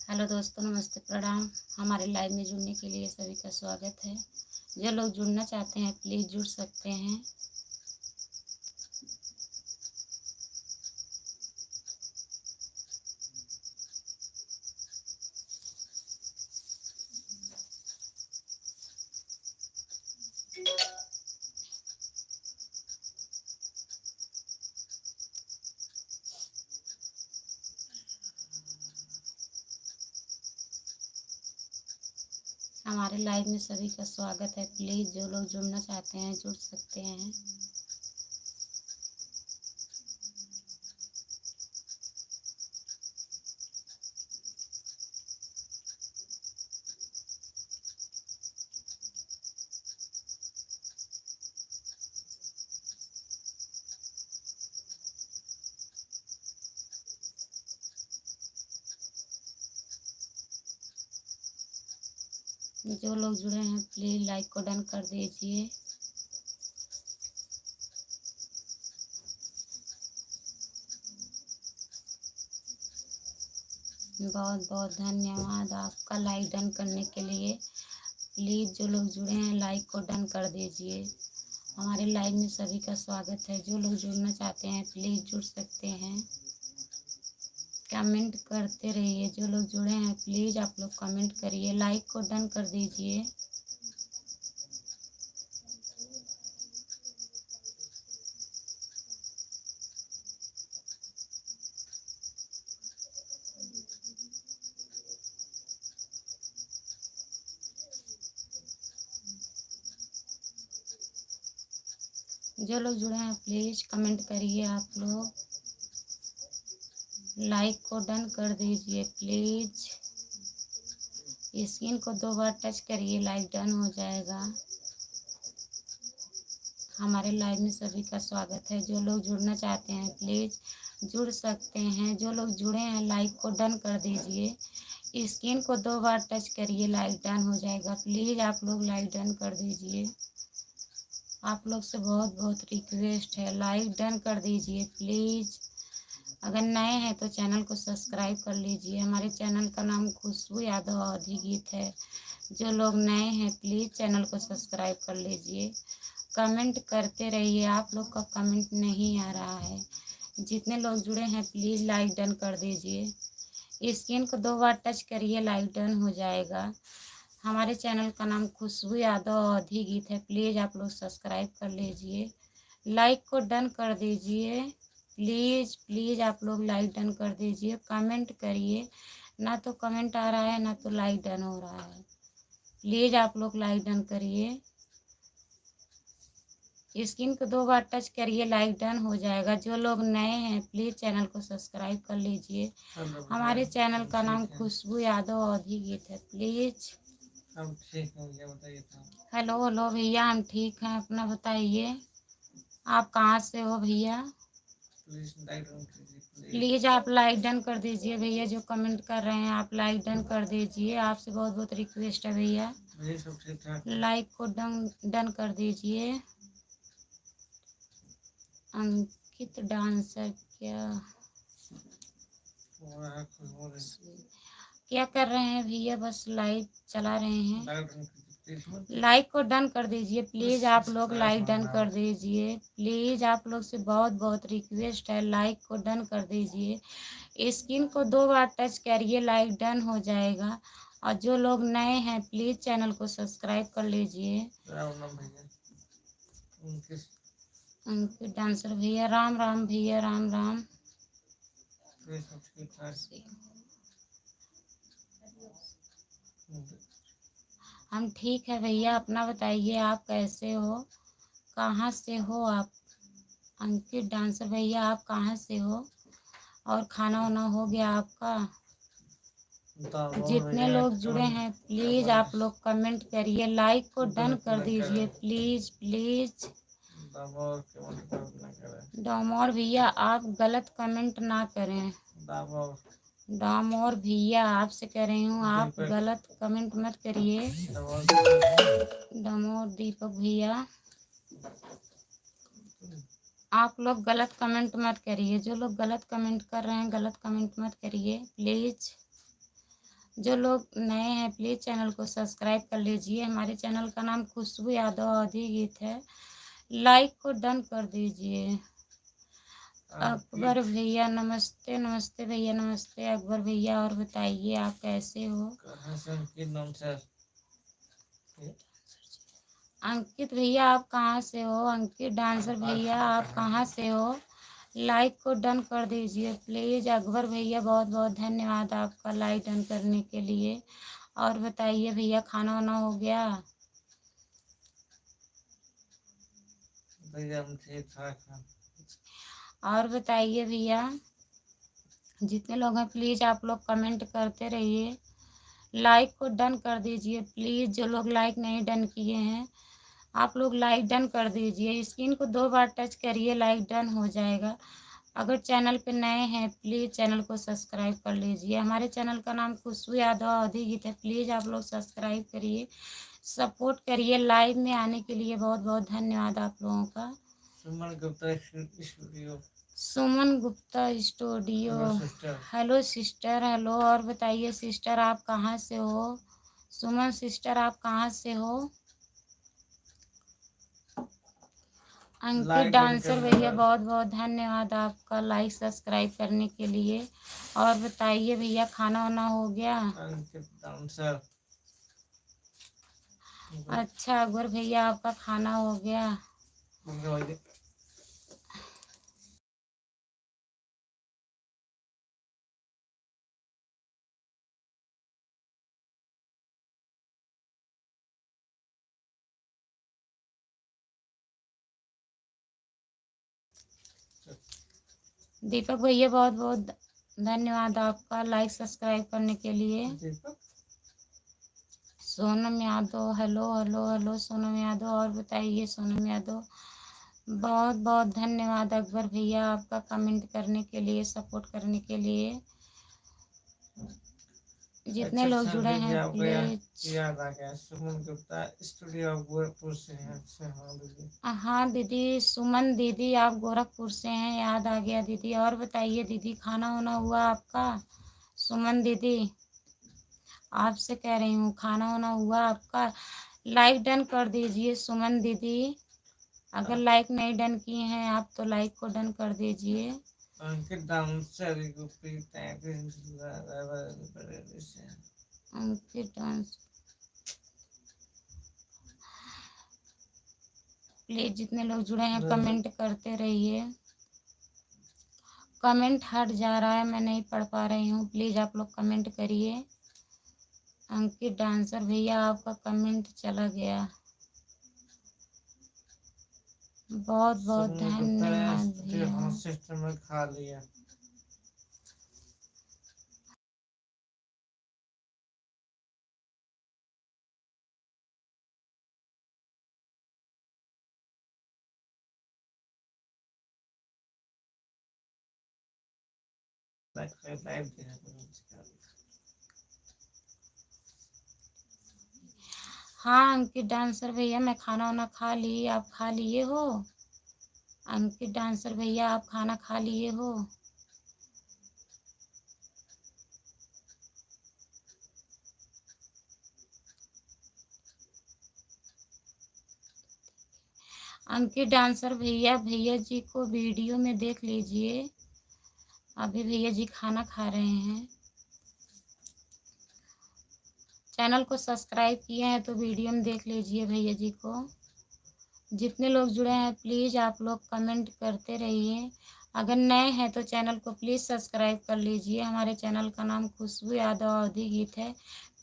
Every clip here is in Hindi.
हेलो दोस्तों, नमस्ते, प्रणाम। हमारे लाइव में जुड़ने के लिए सभी का स्वागत है। जो लोग जुड़ना चाहते हैं प्लीज़ जुड़ सकते हैं। हमारे लाइव में सभी का स्वागत है। प्लीज़ जो लोग जुड़ना चाहते हैं जुड़ सकते हैं। जो लोग जुड़े हैं प्लीज़ लाइक को डन कर दीजिए। बहुत बहुत धन्यवाद आपका लाइक डन करने के लिए। प्लीज़ जो लोग जुड़े हैं लाइक को डन कर दीजिए। हमारे लाइव में सभी का स्वागत है। जो लोग जुड़ना चाहते हैं प्लीज़ जुड़ सकते हैं। कमेंट करते रहिए। जो लोग जुड़े हैं प्लीज़ आप लोग कमेंट करिए, लाइक को डन कर दीजिए। जो लोग जुड़े हैं प्लीज़ कमेंट करिए। आप लोग लाइक को डन कर दीजिए प्लीज़। स्क्रीन को 2 बार टच करिए, लाइक डन हो जाएगा। हमारे लाइव में सभी का स्वागत है। जो लोग जुड़ना चाहते हैं प्लीज़ जुड़ सकते हैं। जो लोग जुड़े हैं लाइक को डन कर दीजिए। स्क्रीन को 2 बार टच करिए, लाइक डन हो जाएगा। प्लीज़ आप लोग लाइक डन कर दीजिए। आप लोग से बहुत बहुत रिक्वेस्ट है, लाइक डन कर दीजिए प्लीज़। अगर नए हैं तो चैनल को सब्सक्राइब कर लीजिए। हमारे चैनल का नाम खुशबू यादव अवधी गीत है। जो लोग नए हैं प्लीज़ चैनल को सब्सक्राइब कर लीजिए। कमेंट करते रहिए। आप लोग का कमेंट नहीं आ रहा है। जितने लोग जुड़े हैं प्लीज़ लाइक डन कर दीजिए। स्क्रीन को 2 बार टच करिए, लाइक डन हो जाएगा। हमारे चैनल का नाम खुशबू यादव अवधी गीत है। प्लीज़ आप लोग सब्सक्राइब कर लीजिए, लाइक को डन कर दीजिए। प्लीज़ प्लीज़ आप लोग लाइक डन कर दीजिए। कमेंट करिए। ना तो कमेंट आ रहा है ना तो लाइक डन हो रहा है। प्लीज़ आप लोग लाइक डन करिए। स्क्रीन को 2 बार टच करिए, लाइक डन हो जाएगा। जो लोग नए हैं प्लीज़ चैनल को सब्सक्राइब कर लीजिए। हमारे चैनल का नाम खुशबू यादव अवधी गीत है। प्लीज़ हम ठीक हैं भैया, बताइए। हेलो हेलो भैया, हम ठीक हैं। अपना बताइए, आप कहाँ से हो भैया? प्लीज़ आप लाइक डन कर दीजिए भैया। जो कमेंट कर रहे हैं आप लाइक डन कर दीजिए। आपसे बहुत बहुत रिक्वेस्ट है भैया, सब ठीक ठाक। लाइक को डन कर दीजिए। अंकित डांसर क्या कर रहे हैं भैया? बस लाइव चला रहे हैं। लाइक को डन कर दीजिए प्लीज़। आप लोग लाइक डन कर दीजिए प्लीज़। आप लोग से बहुत बहुत रिक्वेस्ट है, लाइक को डन कर दीजिए। स्क्रीन को 2 बार टच करिए, लाइक डन हो जाएगा। और जो लोग नए हैं प्लीज़ चैनल को सब्सक्राइब कर लीजिए। अंकित डांसर भैया, राम राम भैया, राम राम। हम ठीक है भैया, अपना बताइए आप कैसे हो, कहाँ से हो आप? अंकित डांसर भैया, आप कहाँ से हो? और खाना वाना हो गया आपका? जितने लोग जुड़े हैं प्लीज़ आप लोग कमेंट करिए, लाइक को डन कर दीजिए प्लीज़ प्लीज़। डामोर भैया, आप गलत कमेंट ना करें। डामोर भैया, आपसे कह रही हूँ आप गलत कमेंट मत करिए। डामोर दीपक भैया, आप लोग गलत कमेंट मत करिए। जो लोग गलत कमेंट कर रहे हैं गलत कमेंट मत करिए प्लीज़। जो लोग नए हैं प्लीज़ चैनल को सब्सक्राइब कर लीजिए। हमारे चैनल का नाम खुशबू यादव अवधी गीत है। लाइक को डन कर दीजिए। अकबर भैया नमस्ते। नमस्ते भैया नमस्ते। अकबर भैया और बताइए आप कैसे हो? कहाँ से अंकित नाम सर? अंकित भैया आप कहाँ से हो? अंकित डांसर भैया आप कहाँ से हो? लाइक को डन कर दीजिए प्लीज़। अकबर भैया बहुत बहुत धन्यवाद आपका लाइक डन करने के लिए। और बताइए भैया खाना वाना हो गया? भैया हम ठीक ठाक हैं। और बताइए भैया, जितने लोग हैं प्लीज़ आप लोग कमेंट करते रहिए। लाइक को डन कर दीजिए प्लीज़। जो लोग लाइक नहीं डन किए हैं आप लोग लाइक डन कर दीजिए। स्क्रीन को 2 बार टच करिए, लाइक डन हो जाएगा। अगर चैनल पे नए हैं प्लीज़ चैनल को सब्सक्राइब कर लीजिए। हमारे चैनल का नाम खुशबू यादव अवधी गीत है। प्लीज़ आप लोग सब्सक्राइब करिए, सपोर्ट करिए। लाइव में आने के लिए बहुत बहुत धन्यवाद आप लोगों का। Suman Gupta studio. Suman Gupta studio. Hello sister. Hello sister. Hello. और बताइए सिस्टर आप कहाँ से हो? सुमन सिस्टर आप कहाँ से हो? अंकित लाइक डन डांसर करना भैया है। बहुत बहुत धन्यवाद आपका लाइक सब्सक्राइब करने के लिए। और बताइए भैया खाना वाना हो गया? अंकित डांसर। अच्छा अकबर भैया आपका खाना हो गया? दीपक भैया बहुत बहुत धन्यवाद आपका लाइक सब्सक्राइब करने के लिए। Deepak Sonam Yadav hello hello hello Sonam Yadav. और बताइए सोनम यादव बहुत बहुत धन्यवाद अकबर भैया आपका कमेंट करने के लिए, सपोर्ट करने के लिए। जितने लोग जुड़े हैं प्लीज। याद आ गया सुमन गुप्ता स्टूडियो गोरखपुर से हैं। अच्छा हाँ दीदी। हाँ दीदी सुमन दीदी आप गोरखपुर से हैं, याद आ गया दीदी। और बताइए दीदी खाना वाना हुआ आपका? सुमन दीदी आपसे कह रही हूँ खाना वाना हुआ आपका? लाइक डन कर दीजिए सुमन दीदी। अगर लाइक नहीं डन किए हैं आप तो लाइक को डन कर दीजिए। अंकित डांसर अंकित डांस प्लीज जितने लोग जुड़े हैं कमेंट करते रहिए। कमेंट हट जा रहा है, मैं नहीं पढ़ पा रही हूँ, प्लीज आप लोग कमेंट करिए। अंकित डांसर भैया आपका कमेंट चला गया। बहुत बहुत धन्यवाद भैया। सिस्टम में खा लिया। हाँ अंकित डांसर भैया मैं खाना वाना खा ली, आप खा लिए हो? अंकित डांसर भैया आप खाना खा लिए हो? अंकित डांसर भैया भैया जी को वीडियो में देख लीजिए। अभी भैया जी खाना खा रहे हैं। चैनल को सब्सक्राइब किए हैं तो वीडियो में देख लीजिए भैया जी को। जितने लोग जुड़े हैं प्लीज़ आप लोग कमेंट करते रहिए। अगर नए हैं तो चैनल को प्लीज़ सब्सक्राइब कर लीजिए। हमारे चैनल का नाम खुशबू यादव अवधी गीत है।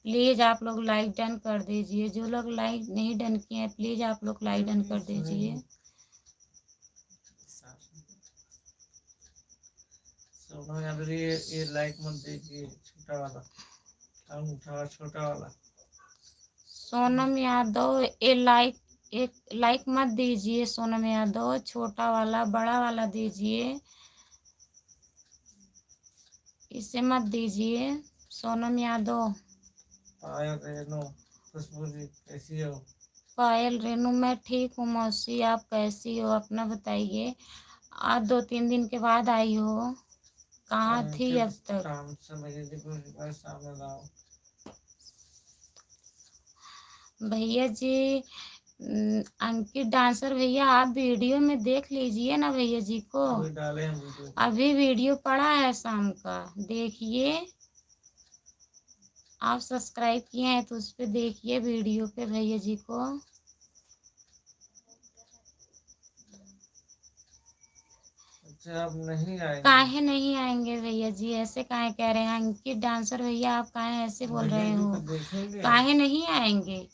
प्लीज़ आप लोग लाइक डन कर दीजिए। जो लोग लाइक नहीं डन किए हैं प्लीज़ आप लोग लाइक डन कर दीजिए। ये लाइक मत दीजिए, छोटा वाला अंगूठा छोटा वाला। सोनम यादव एक लाइक मत दीजिए। सोनम यादव छोटा वाला बड़ा वाला दीजिए, इसे मत दीजिए सोनम यादव। खुशबू जी कैसी हो? पायल रेनू मैं ठीक हूँ मौसी, आप कैसी हो अपना बताइए। आज 2-3 दिन के बाद आई हो, कहाँ थी अब तक? सामने लाओ। भैया जी अंकित डांसर भैया आप वीडियो में देख लीजिए ना भैया जी को। अभी डाले हैं वीडियो। अभी वीडियो पड़ा है शाम का, देखिए। आप सब्सक्राइब किए हैं तो उस पर देखिए वीडियो पे भैया जी को। अच्छा अब नहीं आएंगे? काहे नहीं आएंगे भैया जी, ऐसे काहे कह रहे हैं? अंकित डांसर भैया आप काहे ऐसे बोल भैया रहे जी हो? को देखेंगे? काहे नहीं आएंगे?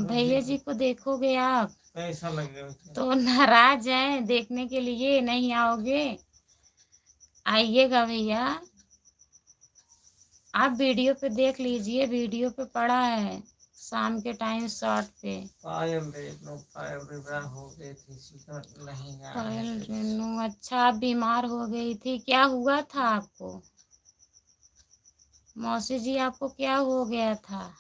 भैया जी को देखोगे आप पैसा लगेगा उसमें। तो नाराज हैं देखने के लिए, नहीं आओगे? आइएगा भैया, आप वीडियो पे देख लीजिए, वीडियो पे पड़ा है शाम के टाइम शॉर्ट पे। पायल रेनू, पायल विवाह हो गई थी, सीधा नहीं आ पायल रहे थे। रेनू, अच्छा आप बीमार हो गई थी, क्या हुआ था आपको? मौसी जी आपको क्या हो गया था?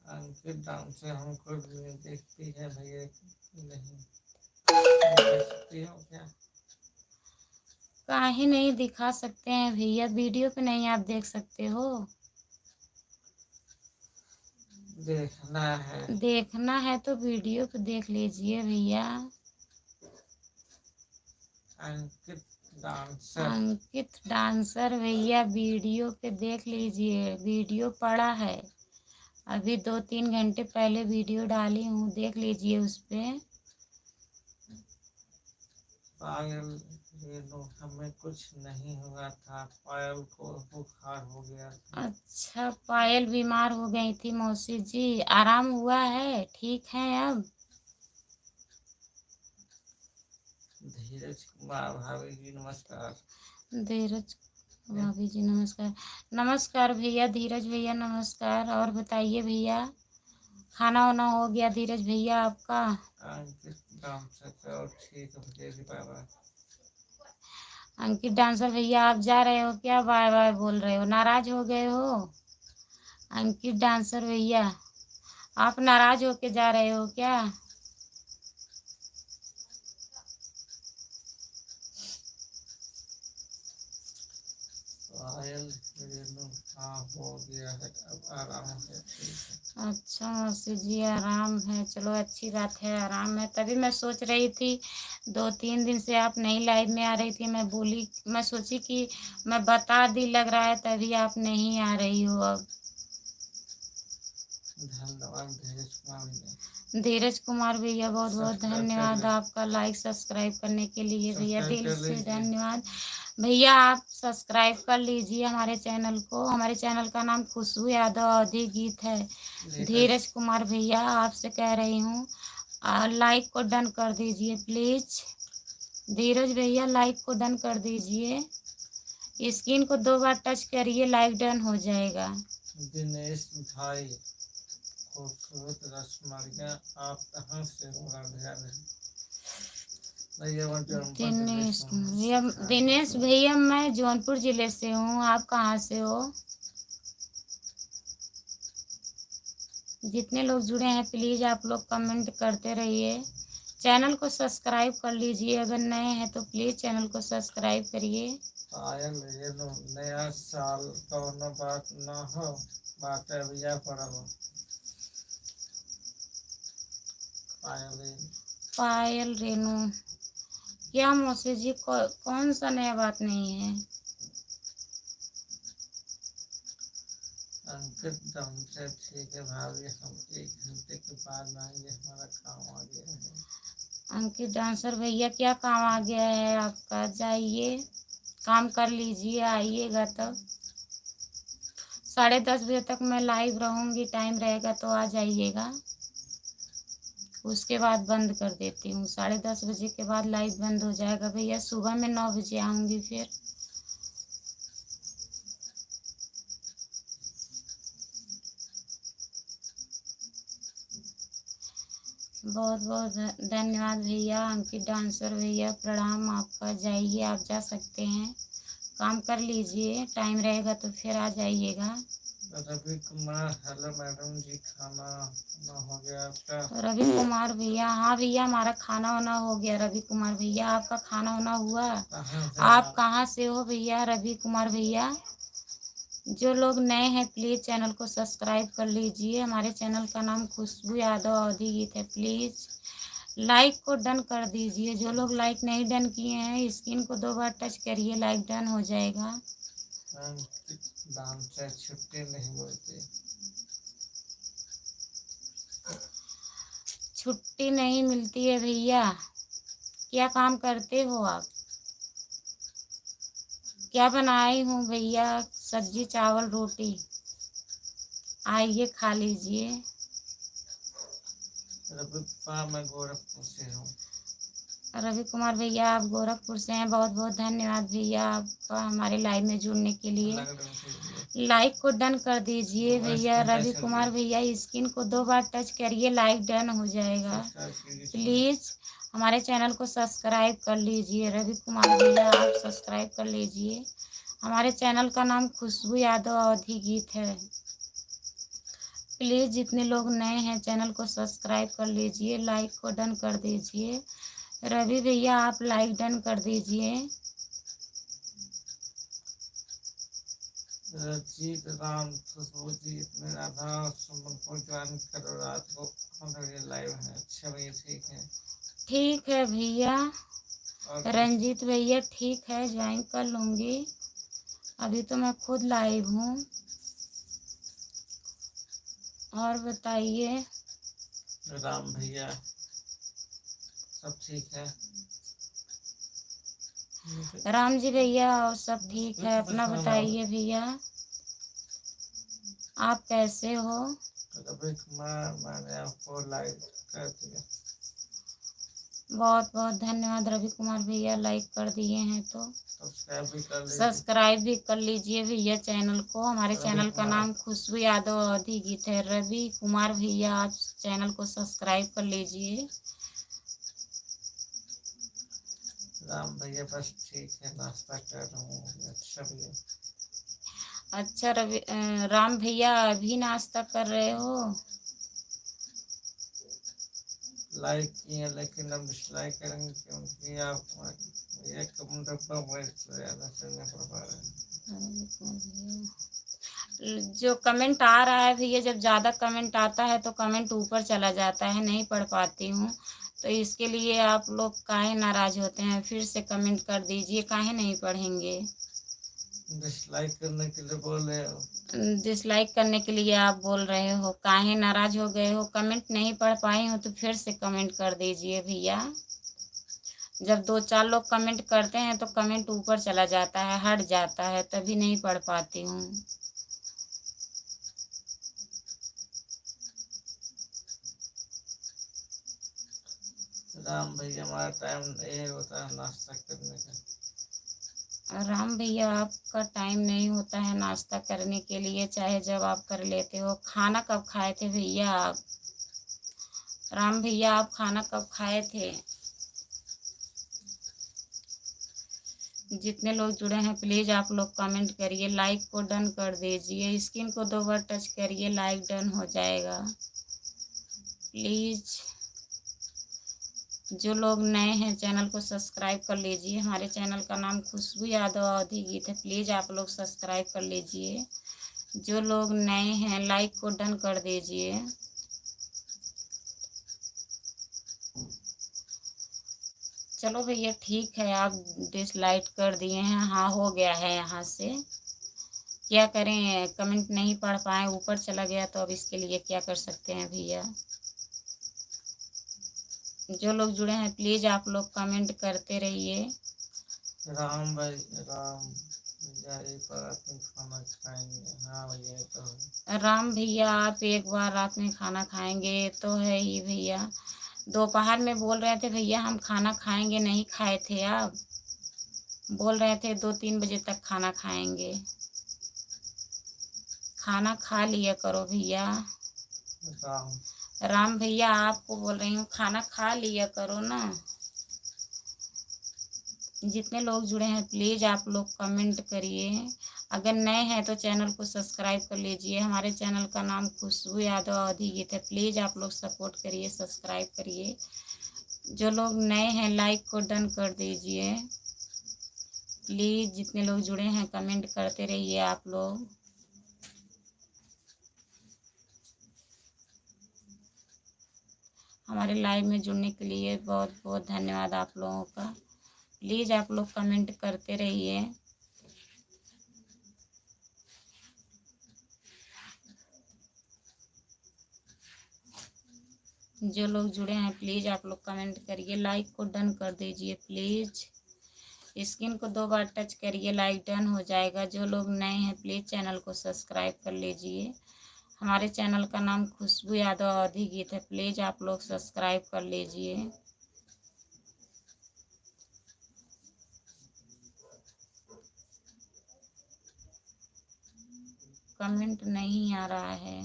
अंकित डांस से हमको देखती है भैया नहीं देखती हो क्या? काहे नहीं दिखा सकते हैं भैया, वीडियो पे नहीं आप देख सकते हो? देखना है तो वीडियो पे देख लीजिए भैया। अंकित डांसर भैया वीडियो पे देख लीजिए, वीडियो पड़ा है, अभी 2-3 घंटे पहले वीडियो डाली हूँ, देख लीजिए उस पे। पायल रेनू, हमें कुछ नहीं हुआ था, पायल को बुखार हो गया था। अच्छा पायल बीमार हो गई थी मौसी जी, आराम हुआ है, ठीक है अब? धीरज कुमार भाभी जी नमस्कार। धीरज भाभी जी नमस्कार। नमस्कार भैया, धीरज भैया नमस्कार। और बताइए भैया, खाना वाना हो गया धीरज भैया आपका? अंकित डांसर भैया आप जा रहे हो क्या? बाय बाय बोल रहे हो, नाराज हो गए हो? अंकित डांसर भैया आप नाराज होके जा रहे हो क्या? हो गया है, अब आराम है, ठीक है। अच्छा मौसी जी आराम है, चलो अच्छी बात है, आराम है। तभी मैं सोच रही थी 2-3 दिन से आप नहीं लाइव में आ रही थी, मैं सोची कि मैं बता दी लग रहा है, तभी आप नहीं आ रही हो अब। धन्यवाद धीरज कुमार भैया बहुत बहुत धन्यवाद आपका लाइक सब्सक्राइब करने के लिए भैया, दिल से धन्यवाद भैया। आप सब्सक्राइब कर लीजिए हमारे चैनल को, हमारे चैनल का नाम खुशबू यादव अवधी गीत है। धीरज कुमार भैया आपसे कह रही हूँ लाइक को डन कर दीजिए प्लीज। धीरज भैया लाइक को डन कर दीजिए, स्क्रीन को 2 बार टच करिए, लाइक डन हो जाएगा। दिनेश भाई खूबसूरत रसमलिया, आप कहाँ से हो? दिनेश भैया मैं जौनपुर जिले से हूँ, आप कहाँ से हो? जितने लोग जुड़े हैं प्लीज आप लोग कमेंट करते रहिए, चैनल को सब्सक्राइब कर लीजिए, अगर नए हैं तो प्लीज चैनल को सब्सक्राइब करिए। पायल नया साल कौनो बात न हो, बात भैया पड़ो। पायल रेनू, क्या मौसी जी कौन सा नया बात नहीं है? अंकित डांसर ठीक है भाभी, हम 1 घंटे के बाद आएंगे, हमारा काम आ गया है। अंकित डांसर भैया क्या काम आ गया है आपका? जाइए काम कर लीजिए, आइएगा तब 10:30 बजे तक मैं लाइव रहूँगी, टाइम रहेगा तो आ जाइएगा, उसके बाद बंद कर देती हूँ। 10:30 बजे के बाद लाइव बंद हो जाएगा भैया, सुबह में 9 बजे आऊँगी फिर। बहुत बहुत धन्यवाद भैया। अंकित डांसर भैया प्रणाम आपका, जाइए आप जा सकते हैं, काम कर लीजिए, टाइम रहेगा तो फिर आ जाइएगा। रवि कुमार हेलो मैडम जी, खाना हो गया आपका? रवि कुमार भैया हाँ भैया हमारा खाना वाना हो गया। रवि कुमार भैया आपका खाना वाना हुआ? आप कहाँ से हो भैया? रवि कुमार भैया जो लोग नए हैं प्लीज़ चैनल को सब्सक्राइब कर लीजिए। हमारे चैनल का नाम खुशबू यादव अवधी गीत है। प्लीज़ लाइक को डन कर दीजिए। जो लोग लाइक नहीं डन किए हैं स्क्रीन को 2 बार टच करिए, लाइक डन हो जाएगा। दाम से छुट्टी नहीं मिलती। छुट्टी नहीं मिलती है भैया। क्या काम करते हो आप? क्या बनाई हूँ भैया? सब्जी चावल रोटी, आइए खा लीजिए। मैं गोरखपुर से हूँ। रवि कुमार भैया आप गोरखपुर से हैं, बहुत बहुत धन्यवाद भैया आपका हमारे लाइव में जुड़ने के लिए। लाइक को डन कर दीजिए भैया। रवि कुमार भैया स्क्रीन को 2 बार टच करिए, लाइक डन हो जाएगा। प्लीज़ हमारे चैनल को सब्सक्राइब कर लीजिए। रवि कुमार भैया आप सब्सक्राइब कर लीजिए। हमारे चैनल का नाम खुशबू यादव अवधी गीत है। प्लीज़ जितने लोग नए हैं चैनल को सब्सक्राइब कर लीजिए, लाइक को डन कर दीजिए। रवि भैया आप लाइक डन कर दीजिए। रचित राम खुशबू जी इतने राधा सुमन को ज्वाइन करो, रात को हमारे लाइव है। अच्छा भैया ठीक है। ठीक है भैया। रंजीत भैया ठीक है, ज्वाइन कर लूँगी। अभी तो मैं खुद लाइव हूँ। और बताइए। राम भैया सब ठीक है। राम जी भैया और सब ठीक है। अपना बताइए भैया, आप कैसे हो? रवि कुमार मैंने आपको लाइक कर दिया। बहुत बहुत धन्यवाद रवि कुमार भैया, लाइक कर दिए हैं तो सब्सक्राइब भी कर लीजिए भैया चैनल को। हमारे चैनल का नाम खुशबू यादव अवधी गीत है। रवि कुमार भैया आप चैनल को सब्सक्राइब कर लीजिए। राम भैया बस ठीक है, नाश्ता कर रहा हूँ। अच्छा भैया। अच्छा राम भैया अभी नाश्ता कर रहे हो? लाइक किए लेकिन अब डिसलाइक करेंगे क्योंकि आप एक कमेंट ज़्यादा करने पर पा रहे हैं। जो कमेंट आ रहा है भैया, जब ज़्यादा कमेंट आता है तो कमेंट ऊपर चला जाता है, नहीं पढ़ पाती हूँ। तो इसके लिए आप लोग काहे नाराज़ होते हैं? फिर से कमेंट कर दीजिए, काहे नहीं पढ़ेंगे? डिसलाइक करने के लिए बोल रहे हो? डिसलाइक करने के लिए आप बोल रहे हो, काहे नाराज़ हो गए हो? कमेंट नहीं पढ़ पाई हो तो फिर से कमेंट कर दीजिए भैया। जब 2-4 लोग कमेंट करते हैं तो कमेंट ऊपर चला जाता है, हट जाता है, तभी नहीं पढ़ पाती हूँ। राम भैया हमारा टाइम ये होता है नाश्ता करने का। राम भैया आपका टाइम नहीं होता है नाश्ता करने के लिए, चाहे जब आप कर लेते हो। खाना कब खाए थे भैया आप? राम भैया आप खाना कब खाए थे? जितने लोग जुड़े हैं प्लीज़ आप लोग कमेंट करिए, लाइक को डन कर दीजिए। स्क्रीन को 2 बार टच करिए, लाइक डन हो जाएगा। प्लीज़ जो लोग नए हैं चैनल को सब्सक्राइब कर लीजिए। हमारे चैनल का नाम खुशबू यादव अवधी गीत है। प्लीज़ आप लोग सब्सक्राइब कर लीजिए। जो लोग नए हैं लाइक को डन कर दीजिए। चलो भैया ठीक है, आप डिसलाइक कर दिए हैं। हाँ हो गया है यहाँ से, क्या करें? कमेंट नहीं पढ़ पाए, ऊपर चला गया, तो अब इसके लिए क्या कर सकते हैं भैया। जो लोग जुड़े हैं प्लीज़ आप लोग कमेंट करते रहिए। राम भाई राम भैया एक बार अपने खाना खाएंगे? हाँ भैया तो राम भैया आप एक बार रात में खाना खाएंगे तो है ही भैया। दोपहर में बोल रहे थे भैया हम खाना खाएंगे, नहीं खाए थे आप? बोल रहे थे 2-3 बजे तक खाना खाएंगे। खाना खा लिया करो भैया। राम भैया आपको बोल रही हूँ, खाना खा लिया करो ना। जितने लोग जुड़े हैं प्लीज़ आप लोग कमेंट करिए। अगर नए हैं तो चैनल को सब्सक्राइब कर लीजिए। हमारे चैनल का नाम खुशबू यादव अवधी गीत है। प्लीज़ आप लोग सपोर्ट करिए, सब्सक्राइब करिए। जो लोग नए हैं लाइक को डन कर दीजिए। प्लीज़ जितने लोग जुड़े हैं कमेंट करते रहिए आप लोग। हमारे लाइव में जुड़ने के लिए बहुत बहुत धन्यवाद आप लोगों का। प्लीज़ आप लोग कमेंट करते रहिए। जो लोग जुड़े हैं प्लीज़ आप लोग कमेंट करिए, लाइक को डन कर दीजिए प्लीज़। स्क्रीन को 2 बार टच करिए, लाइक डन हो जाएगा। जो लोग नए हैं प्लीज़ चैनल को सब्सक्राइब कर लीजिए। हमारे चैनल का नाम खुशबू यादव अवधी गीत है, प्लीज़ आप लोग सब्सक्राइब कर लीजिए। कमेंट नहीं आ रहा है।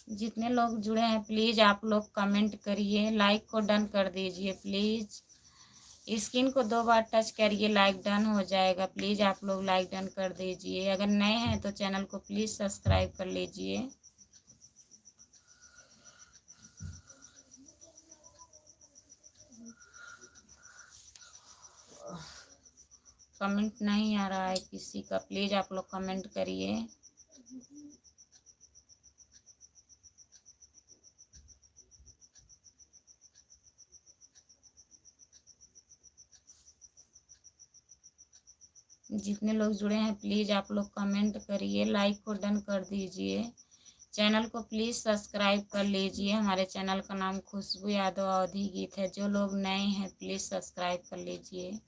जितने लोग जुड़े हैं प्लीज़ आप लोग कमेंट करिए, लाइक को डन कर दीजिए प्लीज़। स्क्रीन को 2 बार टच करिए, लाइक डन हो जाएगा। प्लीज़ आप लोग लाइक डन कर दीजिए। अगर नए हैं तो चैनल को प्लीज़ सब्सक्राइब कर लीजिए। कमेंट नहीं आ रहा है किसी का, प्लीज़ आप लोग कमेंट करिए। जितने लोग जुड़े हैं प्लीज़ आप लोग कमेंट करिए, लाइक को डन कर दीजिए। चैनल को प्लीज़ सब्सक्राइब कर लीजिए। हमारे चैनल का नाम खुशबू यादव अवधी गीत है। जो लोग नए हैं प्लीज़ सब्सक्राइब कर लीजिए।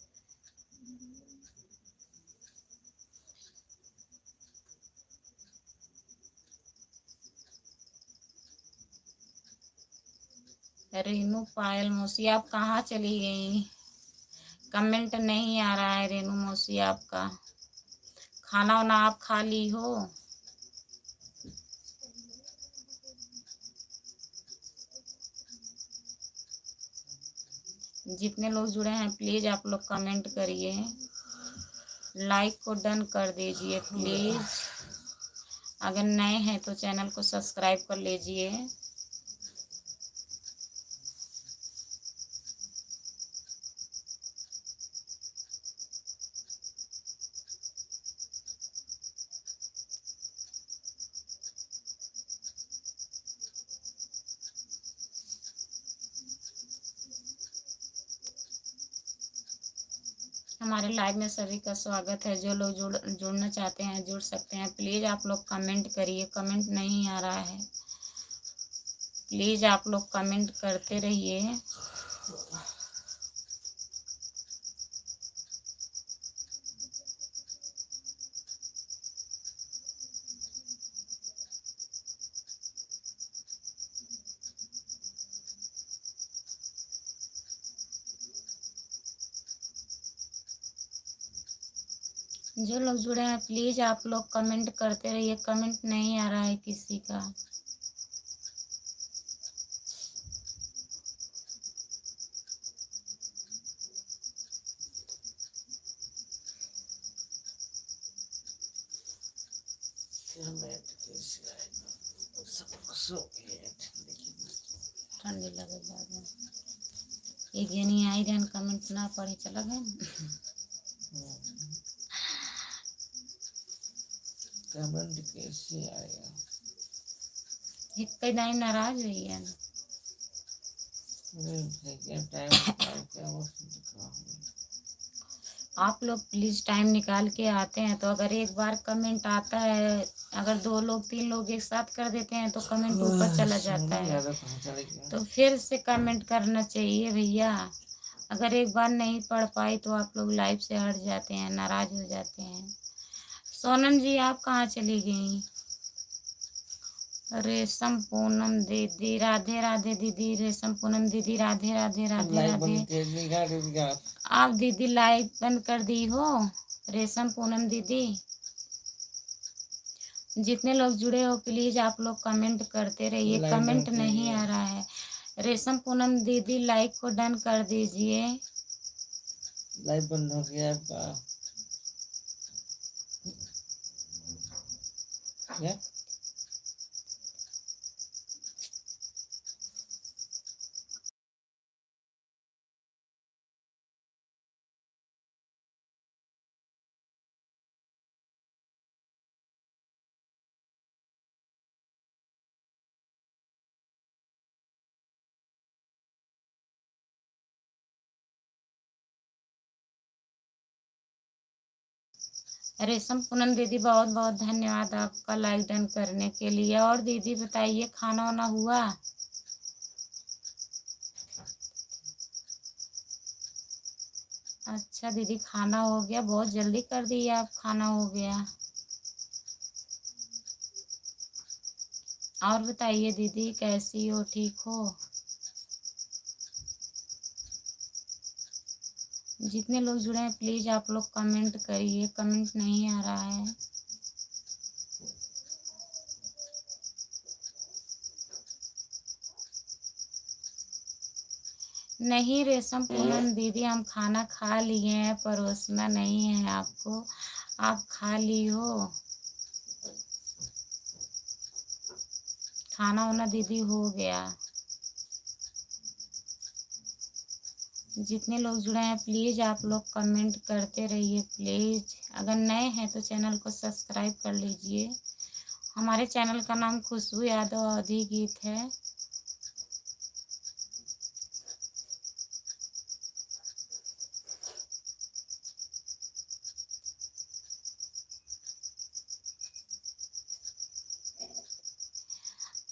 रेनू पायल मौसी आप कहाँ चली गई? कमेंट नहीं आ रहा है रेनू मौसी आपका। खाना वाना आप खा ली हो? जितने लोग जुड़े हैं प्लीज़ आप लोग कमेंट करिए, लाइक को डन कर दीजिए प्लीज़। अगर नए हैं तो चैनल को सब्सक्राइब कर लीजिए। हमारे लाइव में सभी का स्वागत है। जो लोग जुड़ना चाहते हैं जुड़ सकते हैं। प्लीज़ आप लोग कमेंट करिए, कमेंट नहीं आ रहा है। प्लीज़ आप लोग कमेंट करते रहिए। जो लोग जुड़े हैं प्लीज़ आप लोग कमेंट करते रहिए। कमेंट नहीं आ रहा है किसी का। ठंडी लगे बाद में एक जनी आई रहन, कमेंट ना पढ़े चला गए। कमेंट कैसे आएगा? एक कई दाई नाराज हुई है ना। आप लोग प्लीज़ टाइम निकाल के आते हैं तो अगर एक बार कमेंट आता है, अगर 2 लोग 3 लोग एक साथ कर देते हैं तो कमेंट ऊपर चला जाता है। तो फिर से कमेंट करना चाहिए भैया। अगर एक बार नहीं पढ़ पाई तो आप लोग लाइव से हट जाते हैं, नाराज हो जाते हैं। सोनम जी आप कहाँ चली गई? रेशम पूनम दीदी राधे राधे। दीदी रेशम पूनम दीदी राधे राधे राधे राधे। आप दीदी लाइव बंद कर दी हो? रेशम पूनम दीदी जितने लोग जुड़े हो प्लीज आप लोग कमेंट करते रहिए। लाइक कमेंट डन नहीं कीजिए। आ रहा है। रेशम पूनम दीदी लाइक को डन कर दीजिए। लाइव बंद हो गया आपका। क्या? रेशम पूनम दीदी बहुत बहुत धन्यवाद आपका लाइक डन करने के लिए। और दीदी बताइए खाना वाना हुआ? अच्छा दीदी खाना हो गया, बहुत जल्दी कर दिए आप, खाना हो गया। और बताइए दीदी कैसी हो, ठीक हो? जितने लोग जुड़े हैं प्लीज आप लोग कमेंट करिए। कमेंट नहीं आ रहा है। नहीं रेशम पूनम दीदी हम खाना खा लिए हैं, परोसना नहीं है आपको, आप खा ली हो। खाना वाना दीदी हो गया। जितने लोग जुड़े हैं प्लीज आप लोग कमेंट करते रहिए प्लीज। अगर नए हैं तो चैनल को सब्सक्राइब कर लीजिए। हमारे चैनल का नाम खुशबू यादव अवधी गीत है।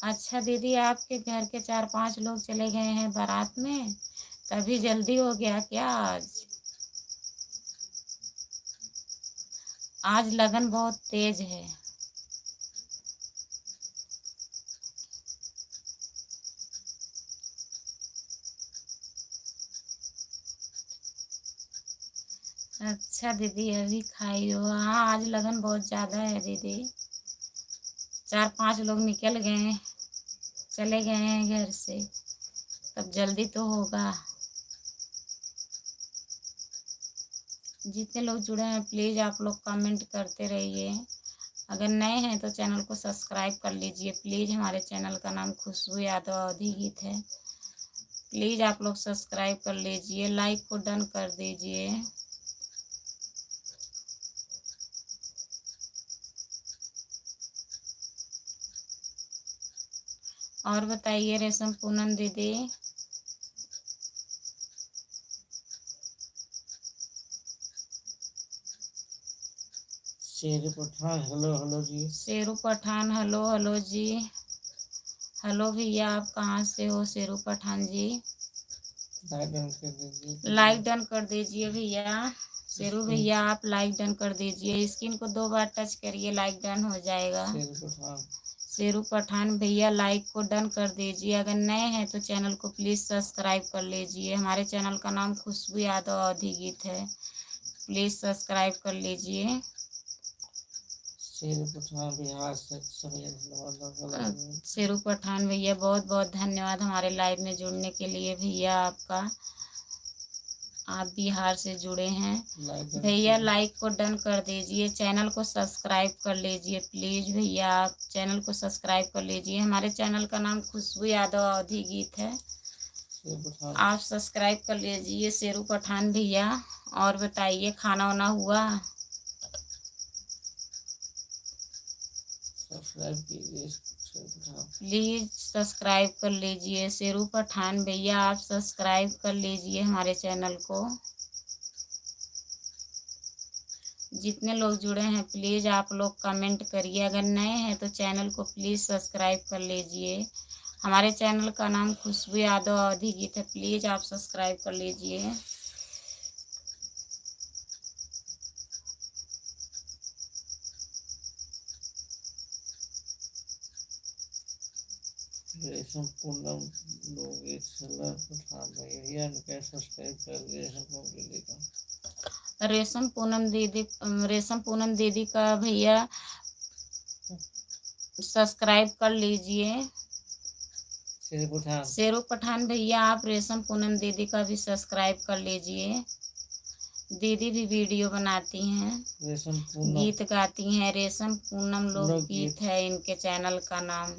अच्छा दीदी आपके घर के 4-5 लोग चले गए हैं बारात में, तभी जल्दी हो गया क्या आज? आज लगन बहुत तेज है। अच्छा दीदी अभी खाई हो? हाँ आज लगन बहुत ज़्यादा है दीदी। 4-5 लोग निकल गए, चले गए हैं घर से, तब जल्दी तो होगा। जितने लोग जुड़े हैं प्लीज़ आप लोग कमेंट करते रहिए। अगर नए हैं तो चैनल को सब्सक्राइब कर लीजिए प्लीज़। हमारे चैनल का नाम खुशबू यादव अवधी गीत है। प्लीज़ आप लोग सब्सक्राइब कर लीजिए, लाइक को डन कर दीजिए। और बताइए रेशम पूनम दीदी। शेर पठान हेलो हेलो जी। शेरू पठान हेलो हेलो जी। हेलो भैया आप कहाँ से हो शेरू पठान जी? लाइक डन कर दीजिए। लाइक डन कर दीजिए भैया। शेरू भैया आप लाइक डन कर दीजिए। स्क्रीन को 2 बार टच करिए, लाइक डन हो जाएगा। शेर पठान। शेरू पठान भैया लाइक को डन कर दीजिए। अगर नए हैं तो चैनल को प्लीज़ सब्सक्राइब कर लीजिए। हमारे चैनल का नाम खुशबू यादव अवधी गीत है। प्लीज़ सब्सक्राइब कर लीजिए। शेर पठान बिहार से सभी। शेरू पठान भैया बहुत बहुत धन्यवाद हमारे लाइव में जुड़ने के लिए भैया आपका। आप बिहार से जुड़े हैं भैया, लाइक को डन कर दीजिए। चैनल को सब्सक्राइब कर लीजिए प्लीज़ भैया, आप चैनल को सब्सक्राइब कर लीजिए। हमारे चैनल का नाम खुशबू यादव अवधी गीत है। आप सब्सक्राइब कर लीजिए शेरू पठान भैया। और बताइए खाना वाना हुआ? सब्सक्राइब कीजिए। प्लीज़ सब्सक्राइब कर लीजिए शेरू पठान भैया, आप सब्सक्राइब कर लीजिए हमारे चैनल को। जितने लोग जुड़े हैं प्लीज़ आप लोग कमेंट करिए। अगर नए हैं तो चैनल को प्लीज़ सब्सक्राइब कर लीजिए। हमारे चैनल का नाम खुशबू यादव अवधी गीत है। प्लीज़ आप सब्सक्राइब कर लीजिए। रेशम पूनम लोग एक सलाह पठान भैया ने सब्सक्राइब कर दिया रेशम दीदी का। रेशम पूनम दीदी का भैया सब्सक्राइब कर लीजिए। पठान शेरू पठान भैया आप रेशम पूनम दीदी का भी सब्सक्राइब कर लीजिए। दीदी भी वीडियो बनाती हैं, रेशम पूनम गीत गाती हैं। रेशम पूनम लोक लोकगीत गीत है इनके चैनल का नाम।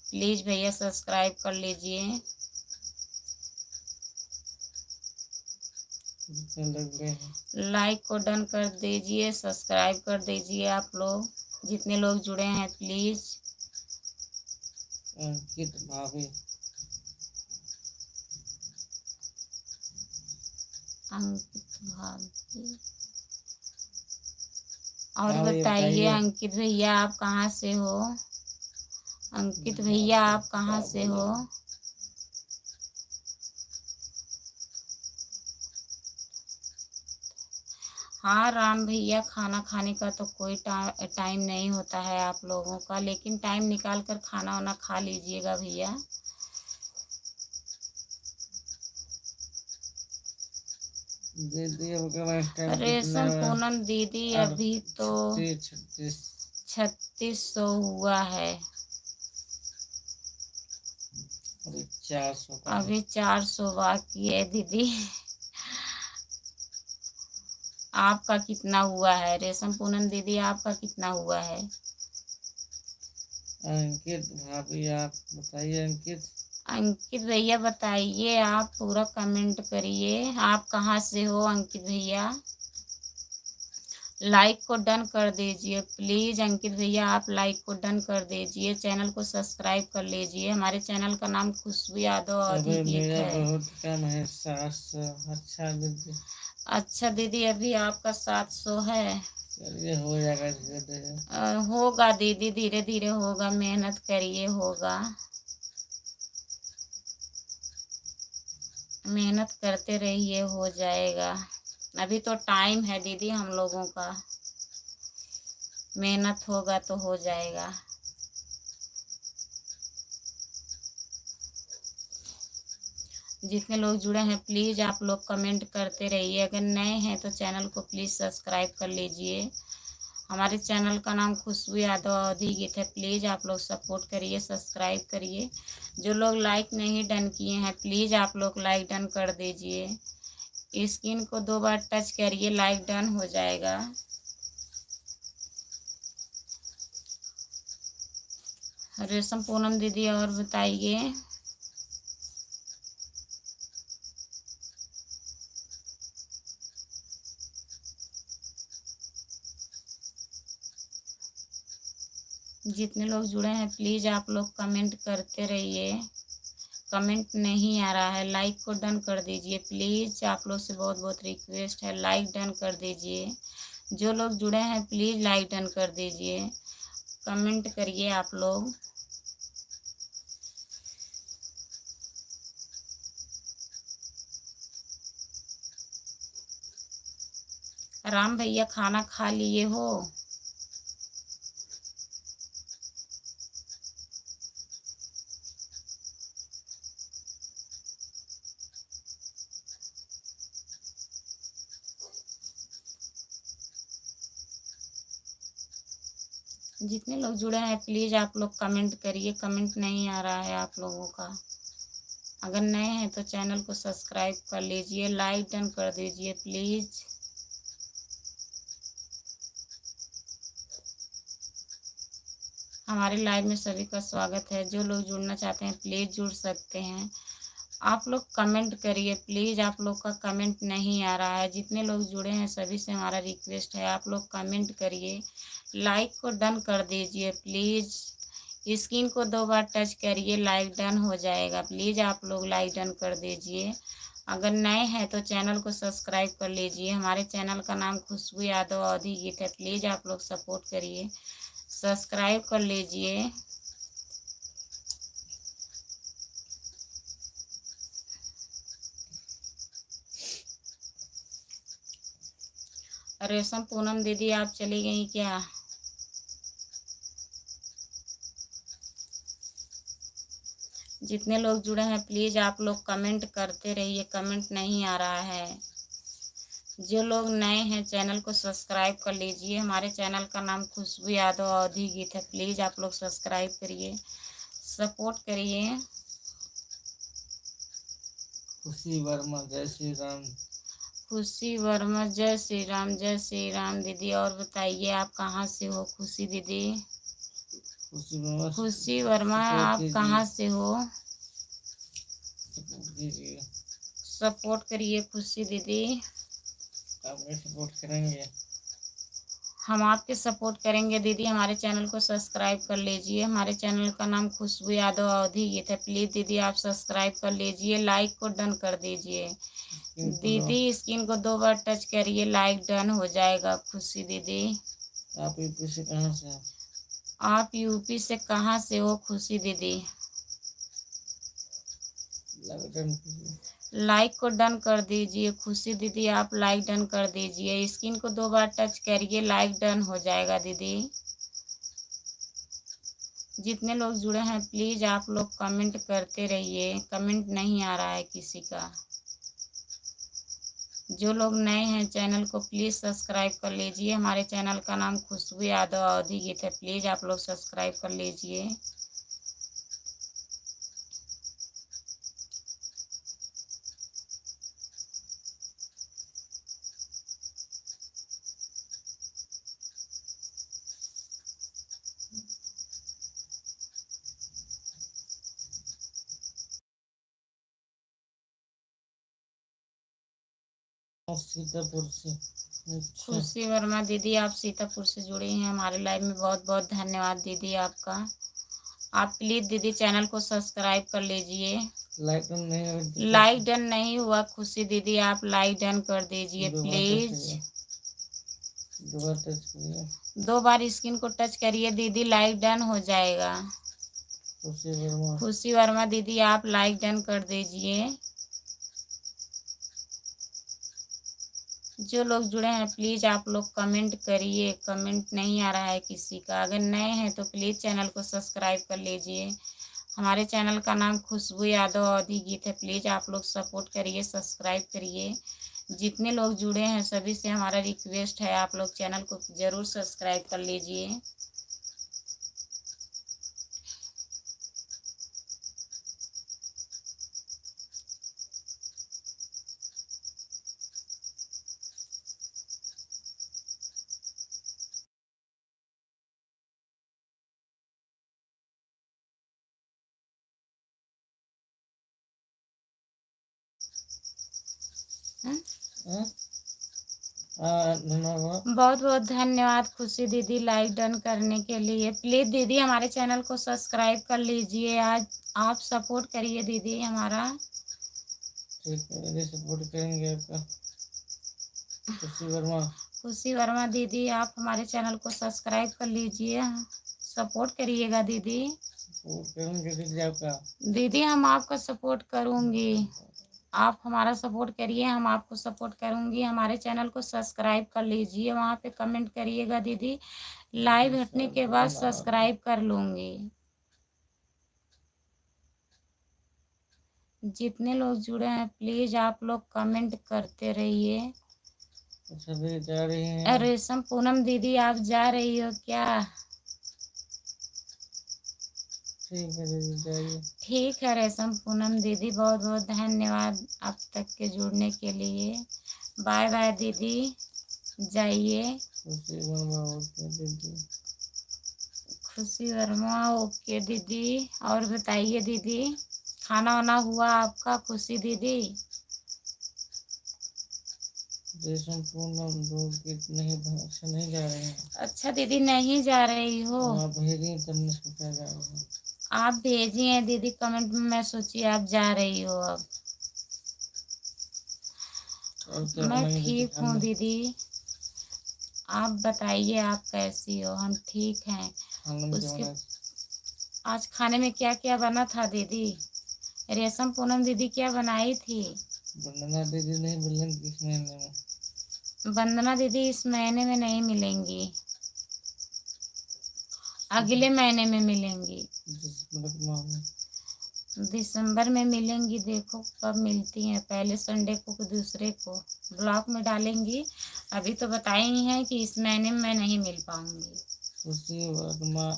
प्लीज भैया सब्सक्राइब कर लीजिए। लाइक को डन कर दीजिए, सब्सक्राइब कर दीजिए आप लोग, जितने लोग जुड़े हैं प्लीज। अंकित भाभी और बताइए अंकित भैया आप कहाँ से हो? अंकित भैया आप कहाँ से हो? हाँ राम भैया, खाना खाने का तो कोई टाइम नहीं होता है आप लोगों का, लेकिन टाइम निकाल कर खाना वाना खा लीजिएगा भैया। दीदी रेशम पूनम दीदी अभी तो 3600 हुआ है। अभी 400 बाकी है दीदी। आपका कितना हुआ है रेशम पूनम दीदी, आपका कितना हुआ है? अंकित भाभी आप बताइए। अंकित भैया बताइए, आप पूरा कमेंट करिए, आप कहाँ से हो अंकित भैया? लाइक को डन कर दीजिए प्लीज। अंकित भैया आप लाइक को डन कर दीजिए, चैनल को सब्सक्राइब कर लीजिए। हमारे चैनल का नाम खुशबू यादव अवधी गीत है। बहुत कम है 700। अच्छा दीदी, अच्छा दीदी अभी आपका 700 है। चलिए हो जाएगा धीरे धीरे। होगा दीदी, धीरे धीरे होगा, मेहनत करिए, होगा। मेहनत करते रहिए, हो जाएगा। अभी तो टाइम है दीदी हम लोगों का, मेहनत होगा तो हो जाएगा। जितने लोग जुड़े हैं प्लीज़ आप लोग कमेंट करते रहिए। अगर नए हैं तो चैनल को प्लीज़ सब्सक्राइब कर लीजिए। हमारे चैनल का नाम खुशबू यादव अवधी गीत है। प्लीज़ आप लोग सपोर्ट करिए, सब्सक्राइब करिए। जो लोग लाइक नहीं डन किए हैं प्लीज़ आप लोग लाइक डन कर दीजिए। स्क्रीन को 2 बार टच करिए, लाइक डन हो जाएगा। रेशम पूनम दीदी और बताइए। जितने लोग जुड़े हैं प्लीज़ आप लोग कमेंट करते रहिए। कमेंट नहीं आ रहा है, लाइक को डन कर दीजिए प्लीज़। आप लोग से बहुत बहुत रिक्वेस्ट है, लाइक डन कर दीजिए। जो लोग जुड़े हैं प्लीज़ लाइक डन कर दीजिए, कमेंट करिए आप लोग। राम भैया खाना खा लिए हो? जितने लोग जुड़े हैं प्लीज़ आप लोग कमेंट करिए। कमेंट नहीं आ रहा है आप लोगों का। अगर नए हैं तो चैनल को सब्सक्राइब कर लीजिए, लाइक डन कर दीजिए प्लीज़। हमारे लाइव में सभी का स्वागत है। जो लोग जुड़ना चाहते हैं प्लीज़ जुड़ सकते हैं। आप लोग कमेंट करिए प्लीज़, आप लोग का कमेंट नहीं आ रहा है। जितने लोग जुड़े हैं सभी से हमारा रिक्वेस्ट है, आप लोग कमेंट करिए, लाइक को डन कर दीजिए प्लीज़। स्क्रीन को 2 बार टच करिए, लाइक डन हो जाएगा। प्लीज़ आप लोग लाइक डन कर दीजिए। अगर नए हैं तो चैनल को सब्सक्राइब कर लीजिए। हमारे चैनल का नाम खुशबू यादव अवधी गीत है। प्लीज़ आप लोग सपोर्ट करिए, सब्सक्राइब कर लीजिए। रेशम पूनम दीदी आप चली गई क्या? जितने लोग जुड़े हैं प्लीज़ आप लोग कमेंट करते रहिए। कमेंट नहीं आ रहा है, जो लोग नए हैं चैनल को सब्सक्राइब कर लीजिए। हमारे चैनल का नाम खुशबू यादव अवधी गीत है। प्लीज़ आप लोग सब्सक्राइब करिए, सपोर्ट करिए। खुशी वर्मा जय श्री राम। खुशी वर्मा जय श्री राम, जय श्री राम दीदी। और बताइए आप कहाँ से हो खुशी दीदी? खुशी वर्मा आप कहाँ से हो? सपोर्ट करिए खुशी दीदी। आप सपोर्ट करेंगे? हम आपके सपोर्ट करेंगे दीदी। हमारे चैनल को सब्सक्राइब कर लीजिए। हमारे चैनल का नाम खुशबू यादव अवधी गीत है। प्लीज़ दीदी आप सब्सक्राइब कर लीजिए, लाइक को डन कर दीजिए। दीदी स्क्रीन को 2 बार टच करिए, लाइक डन हो जाएगा। खुशी दीदी आप यूपी से कहाँ से हो? आप यूपी से कहाँ से हो खुशी दीदी? लाइक को डन कर दीजिए खुशी दीदी। आप लाइक डन कर दीजिए। स्क्रीन को 2 बार टच करिए, लाइक डन हो जाएगा दीदी। जितने लोग जुड़े हैं प्लीज़ आप लोग कमेंट करते रहिए। कमेंट नहीं आ रहा है किसी का। जो लोग नए हैं चैनल को प्लीज़ सब्सक्राइब कर लीजिए। हमारे चैनल का नाम खुशबू यादव अवधी गीत है। प्लीज़ आप लोग सब्सक्राइब कर लीजिए। सीतापुर से। खुशी वर्मा दीदी आप सीतापुर से जुड़ी हैं हमारे लाइव में। बहुत बहुत धन्यवाद दीदी आपका। आप प्लीज़ दीदी चैनल को सब्सक्राइब कर लीजिए। लाइक डन नहीं हुआ खुशी दीदी, आप लाइक डन कर दीजिए प्लीज़। 2 बार स्क्रीन को टच करिए दीदी, लाइक डन हो जाएगा। खुशी वर्मा दीदी आप लाइक डन कर दीजिए। जो लोग जुड़े हैं प्लीज़ आप लोग कमेंट करिए। कमेंट नहीं आ रहा है किसी का। अगर नए हैं तो प्लीज़ चैनल को सब्सक्राइब कर लीजिए। हमारे चैनल का नाम खुशबू यादव अवधी गीत है। प्लीज़ आप लोग सपोर्ट करिए, सब्सक्राइब करिए। जितने लोग जुड़े हैं सभी से हमारा रिक्वेस्ट है आप लोग चैनल को ज़रूर सब्सक्राइब कर लीजिए। बहुत बहुत धन्यवाद खुशी दीदी लाइक डन करने के लिए। प्लीज़ दीदी हमारे चैनल को सब्सक्राइब कर लीजिए। आज आप सपोर्ट करिए दीदी हमारा। ठीक है, सपोर्ट करेंगे आपका। खुशी वर्मा दीदी आप हमारे चैनल को सब्सक्राइब कर लीजिए, सपोर्ट करिएगा दीदी। सपोर्ट करूँगी दीदी आपका। दीदी हम आपका सपोर्ट करूँगी, आप हमारा सपोर्ट करिए, हम आपको सपोर्ट करूँगी। हमारे चैनल को सब्सक्राइब कर लीजिए, वहाँ पे कमेंट करिएगा दीदी। लाइव हटने के बाद सब्सक्राइब कर लूँगी। जितने लोग जुड़े हैं प्लीज़ आप लोग कमेंट करते रहिए। सभी जा रही हैं। रेशम पूनम दीदी आप जा रही हो क्या? ठीक है दीदी जाइए। ठीक है रेशम पूनम दीदी, बहुत बहुत धन्यवाद आप तक के जुड़ने के लिए। बाय बाय दीदी, जाइए। खुशी वर्मा ओके दीदी। और बताइए दीदी खाना वाना हुआ आपका खुशी दीदी? रेशम पूनम नहीं जा रहे हैं। अच्छा दीदी नहीं जा रही हो? आप भेजिए तब मैं सोचा जा रहा हूँ। आप भेजिए दीदी कमेंट में, मैं सोची आप जा रही हो। अब मैं ठीक हूँ दीदी, आप बताइए आप कैसी हो? हम ठीक हैं। उसके आज खाने में क्या क्या बना था दीदी? रेशम पूनम दीदी क्या बनाई थी? वंदना दीदी नहीं मिलेंगी इस महीने में। वंदना दीदी इस महीने में नहीं मिलेंगी, अगले महीने में मिलेंगी। दिसंबर में मिलेंगी, देखो कब मिलती हैं, पहले संडे को कि दूसरे को ब्लॉक में डालेंगी। अभी तो बताई ही है कि इस महीने में मैं नहीं मिल पाऊंगी। खुशी वर्मा,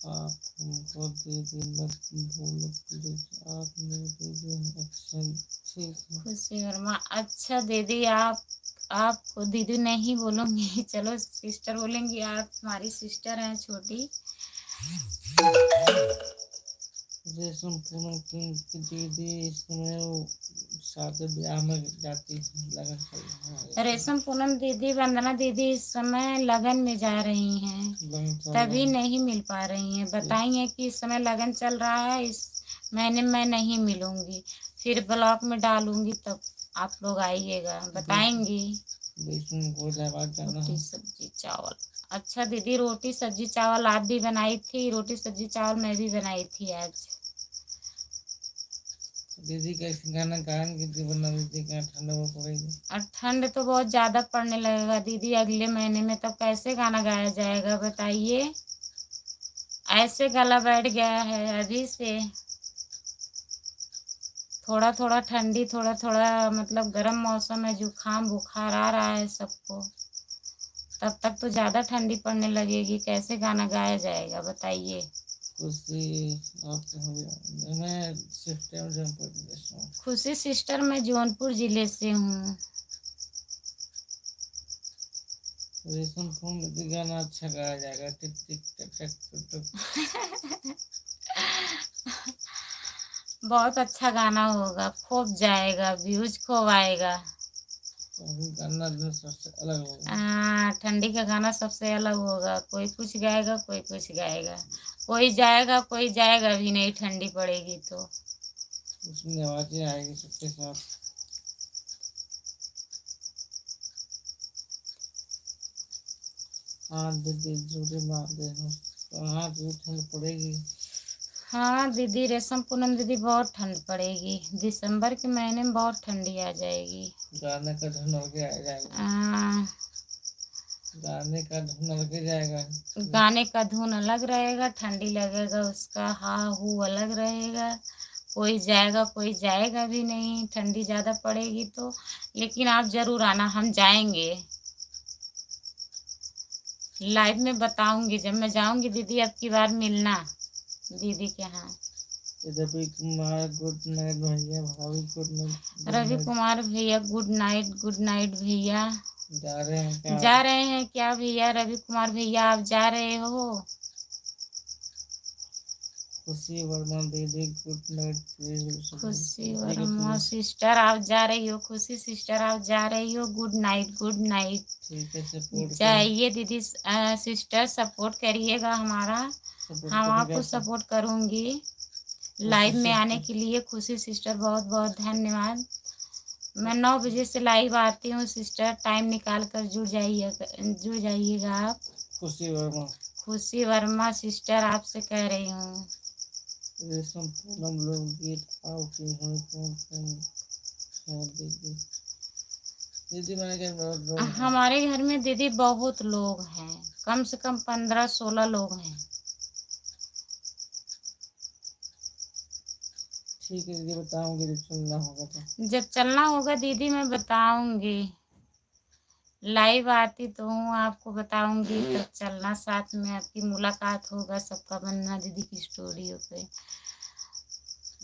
आप हमको दीदी मत भूलो प्लीज, आप मेरी दीदी हैं। अच्छा ठीक है। खुशी वर्मा, अच्छा दीदी आपको दीदी नहीं बोलूंगी, चलो सिस्टर बोलेंगी, आप हमारी सिस्टर हैं छोटी। रेशम पूनम की दीदी इस समय वो शादी ब्याह में जाती है, लगन चल रहा है। रेशम पूनम दीदी, वंदना दीदी इस समय लगन में जा रही हैं, लगन चल तभी रहा नहीं मिल पा रही हैं। बताई हैं कि इस समय लगन चल रहा है, इस महीने में मैं नहीं मिलूंगी, फिर ब्लॉक में डालूंगी तब आप लोग आइएगा, बताएंगी। बीच में कोई आवाज जाना रोटी है। सब्जी चावल, अच्छा दीदी रोटी सब्जी चावल आप भी बनाई थी, रोटी सब्जी चावल मैं भी बनाई थी आज। दीदी कैसे गाना गाएंगे दीदी, वरना दीदी का ठंड में पड़ेगी। और ठंड तो बहुत ज्यादा पड़ने लगेगा दीदी अगले महीने में, तब कैसे गाना गाया जाएगा बताइए। ऐसे गला बैठ गया है अभी से, थोड़ा थोड़ा ठंडी, थोड़ा थोड़ा मतलब गर्म मौसम है, जुकाम बुखार आ रहा है सबको, तब तक तो ज्यादा ठंडी पड़ने लगेगी, कैसे गाना गाया जाएगा बताइए। खुशी आप मैं सिस्टम जौनपुर जिले से हूँ। खुशी सिस्टर मैं जौनपुर जिले से हूँ। रेशम फूल दीदी गाना अच्छा गाया जाएगा, टिक टिक टक टक टक टक। बहुत अच्छा गाना होगा, खूब जाएगा, व्यूज खूब आएगा। गाना जो सबसे अलग होगा। ठंडी का गाना सबसे अलग होगा, कोई कुछ गाएगा कोई कुछ गाएगा, कोई जाएगा भी नहीं, ठंडी पड़ेगी तो। उसमें आवाजें आएगी सबके साथ। हाँ दीदी जुड़े मार दे, हाँ दीदी ठंड पड़ेगी। हाँ दीदी रेशम पूनम दीदी बहुत ठंड पड़ेगी, दिसंबर के महीने में बहुत ठंडी आ जाएगी। गाने का धुन अलग आ जाएगा। आ, गाने का धुन अलग जाएगा। गाने का धुन अलग रहेगा, ठंडी लगेगा उसका हा हू अलग रहेगा, कोई जाएगा कोई जाएगा भी नहीं, ठंडी ज्यादा पड़ेगी तो। लेकिन आप जरूर आना, हम जाएंगे, लाइव में बताऊंगी जब मैं जाऊंगी दीदी, अब की बार मिलना दीदी के यहाँ। रवि कुमार गुड नाइट भैया, भाभी गुड नाइट। रवि कुमार भैया गुड नाइट भैया। जा रहे हैं क्या? जा रहे हैं क्या भैया? रवि कुमार भैया आप जा रहे हो? खुशी वर्मा दीदी गुड नाइट प्लीज। खुशी वर्मा सिस्टर आप जा रही हो, खुशी सिस्टर आप जा रही हो, गुड नाइट गुड नाइट। ठीक है, सपोर्ट जाइए दीदी, सिस्टर सपोर्ट करिएगा हमारा, हम आपको सपोर्ट करूंगी। लाइव में आने के लिए खुशी सिस्टर बहुत बहुत धन्यवाद। मैं 9 बजे से लाइव आती हूँ सिस्टर, टाइम निकाल कर जुड़ जाइएगा आप। खुशी वर्मा सिस्टर आपसे कह रही हूँ। रेशम पूनम लोकगीत आउटी हैं कौन कौन है दीदी? दीदी मैंने हमारे घर में दीदी बहुत लोग हैं, कम से कम 15-16 लोग हैं। ठीक है दीदी, बताऊंगी जब चलना होगा तो। जब चलना होगा दीदी मैं बताऊंगी, लाइव आती तो हूँ आपको बताऊंगी, तब चलना साथ में, आपकी मुलाकात होगा सबका बनना दीदी की स्टूडियो पे।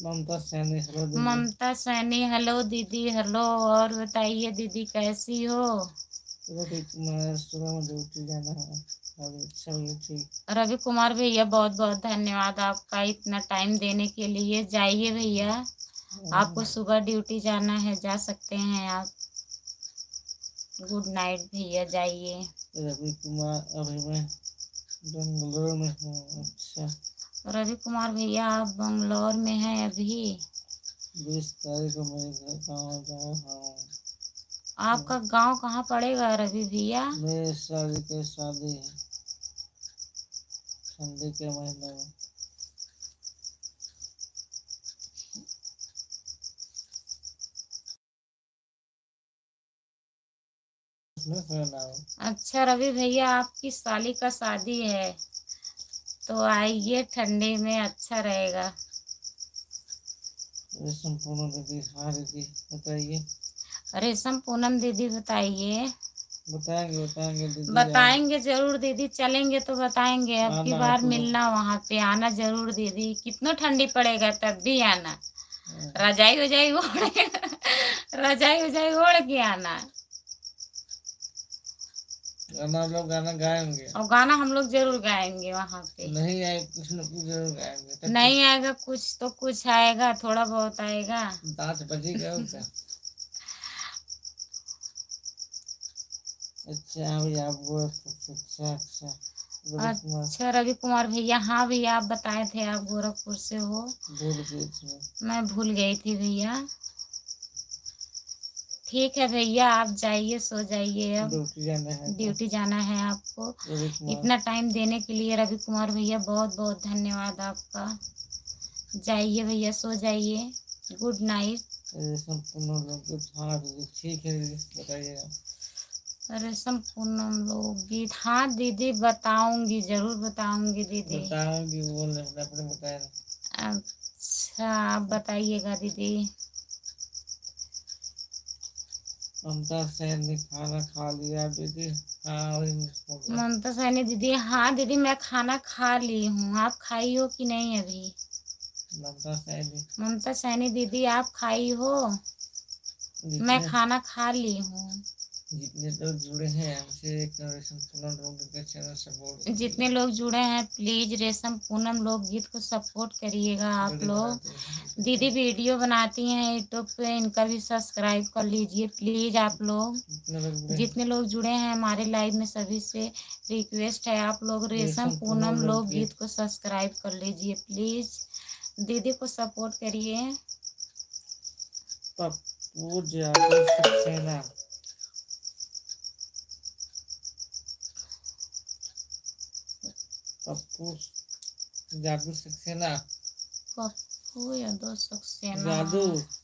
ममता सैनी हेलो दीदी। ममता सैनी हेलो दीदी हेलो, और बताइए दीदी कैसी हो? रवि कुमार सुबह में ड्यूटी जाना है अभी, चलिए ठीक। रवि कुमार भैया बहुत बहुत धन्यवाद आपका इतना टाइम देने के लिए, जाइए भैया, आपको सुबह ड्यूटी जाना है, जा सकते हैं आप। गुड नाइट भैया, जाइए। रवि कुमार अभी मैं बेंगलोर में हूँ। अच्छा रवि कुमार भैया आप बंगलौर में हैं अभी? 20 तारीख को मेरे घर गाँव जा रहा हूँ। आपका गांव कहाँ पड़ेगा रवि भैया? मेरे साली की शादी है ठंडी के महीने में। अच्छा रवि भैया आपकी साली का शादी है, तो आइए ठंडी में, अच्छा रहेगा। रेशम पूनम दीदी, हाँ दीदी बताइए। रेशम पूनम दीदी बताइए। बताएंगे दीदी। बताएंगे जरूर दीदी, चलेंगे तो बताएंगे। अब की आना बार आप लोग। मिलना, वहां पे आना जरूर दीदी। कितना ठंडी पड़ेगा तब भी आना। हाँ, रजाई वजाई ओढ़ रजाई वजाई ओढ़ के आना। गाना आप लोग गाना गाएंगे। और गाना हम लोग जरूर गाएंगे वहां पे। नहीं आए कुछ न कुछ जरूर गाएंगे, तब नहीं आएगा कुछ तो कुछ आएगा, थोड़ा बहुत आएगा। दांत बजेगा उनका। अच्छा अभी आप वो अच्छा अच्छा रवि कुमार। अच्छा रवि कुमार भैया, हाँ भैया आप बताए थे आप गोरखपुर से हो। भूल गई थी। मैं भूल गई थी भैया। ठीक है भैया, आप जाइए, सो जाइए। अब ड्यूटी जाना है तो। ड्यूटी जाना है आपको। रवि कुमार। इतना टाइम देने के लिए रवि कुमार भैया बहुत बहुत धन्यवाद आपका। जाइए भैया, सो जाइए। Good night. रेशम पूनम लोग, हाँ दीदी ठीक है दीदी बताइएगा। रेशम पूनम लोकगीत, हाँ दीदी बताऊंगी, जरूर बताऊंगी दीदी। बताऊंगी बोल रहे अपने बताया। अच्छा आप बताइएगा दीदी। ममता सैन ने खाना खा लिया दीदी। हाँ वही हो गया। ममता सैनी दीदी, हाँ दीदी मैं खाना खा ली हूँ। आप खाई हो कि नहीं अभी? ममता सैनी दीदी आप खाई हो? मैं खाना खा ली हूँ। जितने लोग जुड़े हैं हमसे रेशम पूनम लोकगीत के चैनल सपोर्ट, जितने लोग जुड़े हैं प्लीज रेशम पूनम लोकगीत को सपोर्ट करिएगा आप लोग। दीदी वीडियो बनाती हैं यूट्यूब पे, इनका भी सब्सक्राइब कर लीजिए प्लीज आप लोग। जितने लोग जुड़े हैं हमारे लाइव में सभी से रिक्वेस्ट है, आप लोग रेशम पूनम लोकगीत को सब्सक्राइब कर लीजिए प्लीज। दीदी को सपोर्ट करिए। पप्पू जादू सक्सेना। पप्पू जादू सक्सेना। पप्पू यादव सक्सेना।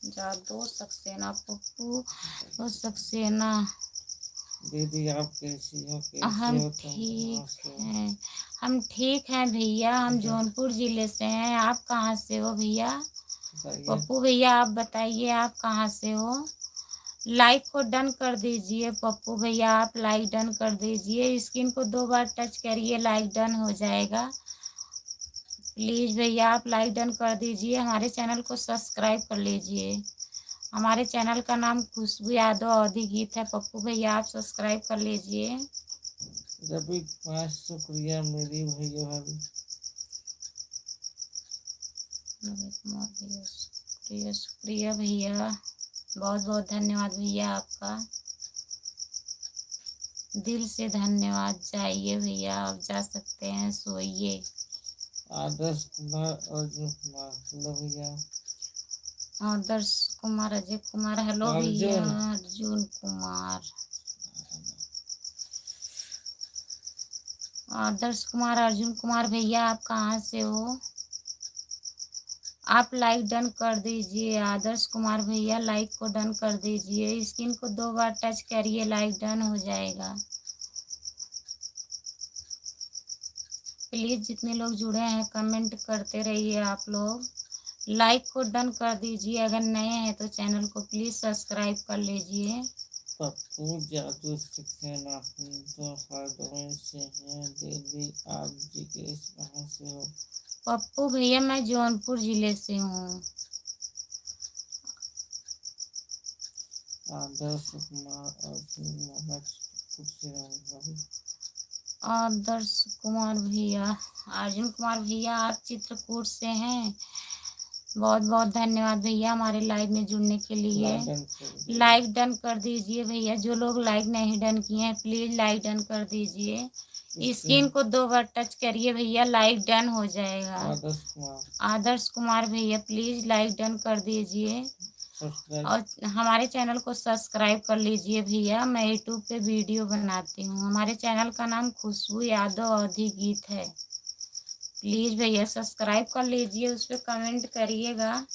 जादू सक्सेना, पप्पू सक्सेना। दीदी आप कैसी हो? हम ठीक हैं। हम ठीक हैं भैया, हम जौनपुर जिले से हैं। आप कहाँ से हो भैया? पप्पू भैया आप बताइए आप कहाँ से हो? लाइक को डन कर दीजिए पप्पू भैया, आप लाइक डन कर दीजिए। स्क्रीन को 2 बार टच करिए, लाइक डन हो जाएगा। प्लीज भैया आप लाइक डन कर दीजिए। हमारे चैनल को सब्सक्राइब कर लीजिए। हमारे चैनल का नाम खुशबू यादव अवधी गीत है। पप्पू भैया आप सब्सक्राइब कर लीजिए। रवि कुमार शुक्रिया मेरी भैया भाभी। रवि कुमार भैया शुक्रिया, शुक्रिया भैया, बहुत बहुत धन्यवाद भैया आपका, दिल से धन्यवाद। जाइए भैया आप जा सकते हैं, सोइए। आदर्श कुमार, अर्जुन कुमार, हेलो भैया। आदर्श कुमार, अजय कुमार, हेलो भैया। अर्जुन कुमार, आदर्श कुमार, अर्जुन कुमार भैया आप कहाँ से हो? आप लाइक डन कर दीजिए। आदर्श कुमार भैया लाइक को डन कर दीजिए। स्क्रीन को 2 बार टच करिए, लाइक डन हो जाएगा। प्लीज जितने लोग जुड़े हैं कमेंट करते रहिए आप लोग। लाइक को डन कर दीजिए। अगर नए हैं तो चैनल को प्लीज सब्सक्राइब कर लीजिए। पप्पू जादू सक्सेना तो हरदोई से हैं दीदी, आप जी के कहाँ से हो? पप्पू भैया मैं जौनपुर जिले से हूँ। आदर्श कुमार, अर्जुन कुमार, आदर्श कुमार भैया, अर्जुन कुमार भैया आप चित्रकूट से हैं। बहुत बहुत धन्यवाद भैया हमारे लाइव में जुड़ने के लिए। लाइक डन कर दीजिए भैया। जो लोग लाइक नहीं डन किए हैं प्लीज लाइक डन कर दीजिए। स्क्रीन को 2 बार टच करिए भैया, लाइक डन हो जाएगा। आदर्श कुमार भैया प्लीज लाइक डन कर दीजिए और हमारे चैनल को सब्सक्राइब कर लीजिए भैया। मैं यूट्यूब पे वीडियो बनाती हूँ। हमारे चैनल का नाम खुशबू यादव अवधी गीत है। प्लीज भैया सब्सक्राइब कर लीजिए, उस पर कमेंट करिएगा,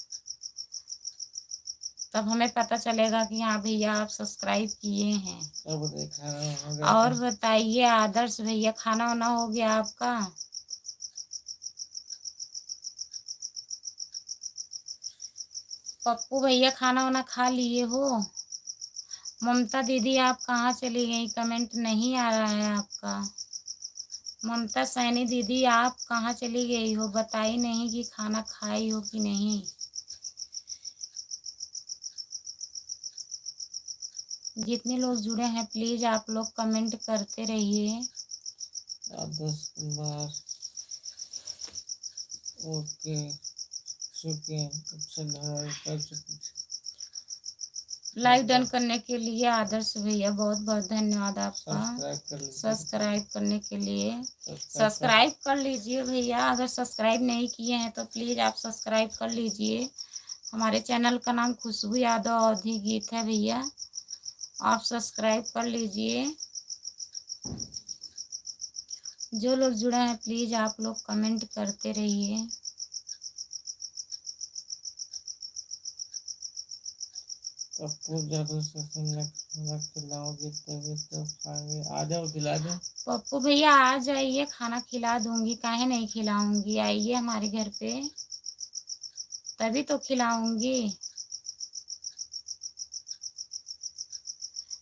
तब हमें पता चलेगा कि हाँ भैया आप सब्सक्राइब किए हैं। और बताइए आदर्श भैया खाना वाना हो गया आपका? पप्पू भैया खाना वाना खा लिए हो? ममता दीदी आप कहाँ चली गई? कमेंट नहीं आ रहा है आपका। ममता सैनी दीदी आप कहाँ चली गई हो? बताई नहीं कि खाना खाई हो कि नहीं। जितने लोग जुड़े हैं प्लीज आप लोग कमेंट करते रहिए। आदर्श कुमार ओके चुके अच्छा ढाई कर चुके। लाइव डन करने के लिए आदर्श भैया बहुत बहुत धन्यवाद आपका। सब्सक्राइब कर लीजिए। सब्सक्राइब करने के लिए सब्सक्राइब कर लीजिए भैया। अगर सब्सक्राइब नहीं किए हैं तो प्लीज़ आप सब्सक्राइब कर लीजिए। हमारे चैनल का नाम खुशबू यादव अवधी गीत है भैया, आप सब्सक्राइब कर लीजिए। जो लोग जुड़े हैं प्लीज़ आप लोग कमेंट करते रहिए। पप्पू जरूर से खाना खिलाओगे तभी तो खाएंगे। आ जाओ खिला दो। पप्पू भैया आ जाइए, खाना खिला दूंगी, काहे नहीं खिलाऊंगी। आइए हमारे घर पे तभी तो खिलाऊंगी।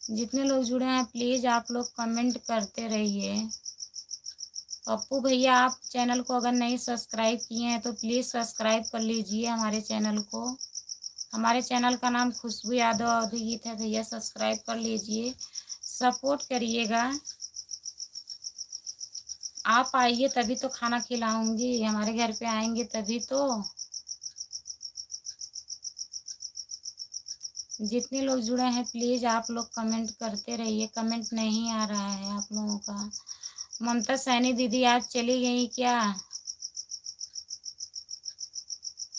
जितने लोग जुड़े हैं प्लीज आप लोग कमेंट करते रहिए। पप्पू भैया आप चैनल को अगर नहीं सब्सक्राइब किए हैं तो प्लीज सब्सक्राइब कर लीजिए हमारे चैनल को। हमारे चैनल का नाम खुशबू यादव अवधी गीत है भैया, सब्सक्राइब कर लीजिए, सपोर्ट करिएगा। आप आइए तभी तो खाना खिलाऊंगी, हमारे घर पे आएंगे तभी तो। जितने लोग जुड़े हैं प्लीज आप लोग कमेंट करते रहिए। कमेंट नहीं आ रहा है आप लोगों का। ममता सैनी दीदी आप चली गई क्या?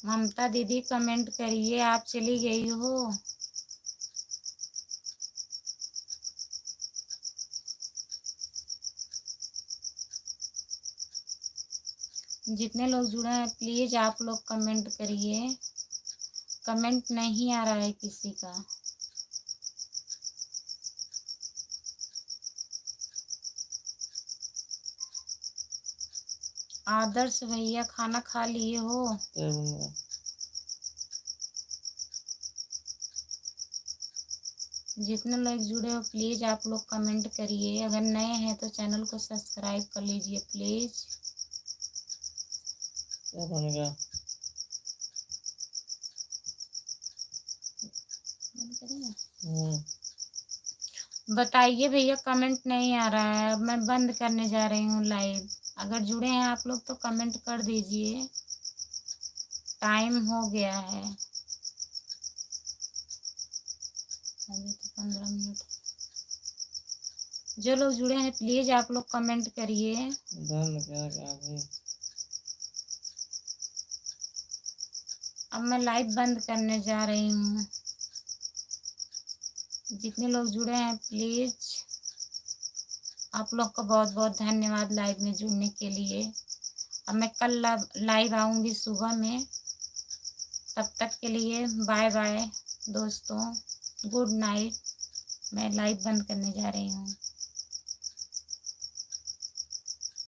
ममता दीदी कमेंट करिए, आप चली गई हो? जितने लोग जुड़े हैं प्लीज आप लोग कमेंट करिए। कमेंट नहीं आ रहा है किसी का। आदर्श भैया खाना खा लिए हो? जितने लोग जुड़े हो प्लीज आप लोग कमेंट करिए। अगर नए हैं तो चैनल को सब्सक्राइब कर लीजिए प्लीज। क्या बनेगा? बताइए भैया, कमेंट नहीं आ रहा है। अब मैं बंद करने जा रही हूँ लाइव। अगर जुड़े हैं आप लोग तो कमेंट कर दीजिए, टाइम हो गया है अभी तो 15 मिनट। जो लोग जुड़े हैं प्लीज आप लोग कमेंट करिए। अब मैं लाइव बंद करने जा रही हूँ। जितने लोग जुड़े हैं प्लीज आप लोग का बहुत बहुत धन्यवाद लाइव में जुड़ने के लिए। अब मैं कल लाइव आऊँगी सुबह में। तब तक के लिए बाय बाय दोस्तों, गुड नाइट। मैं लाइव बंद करने जा रही हूँ।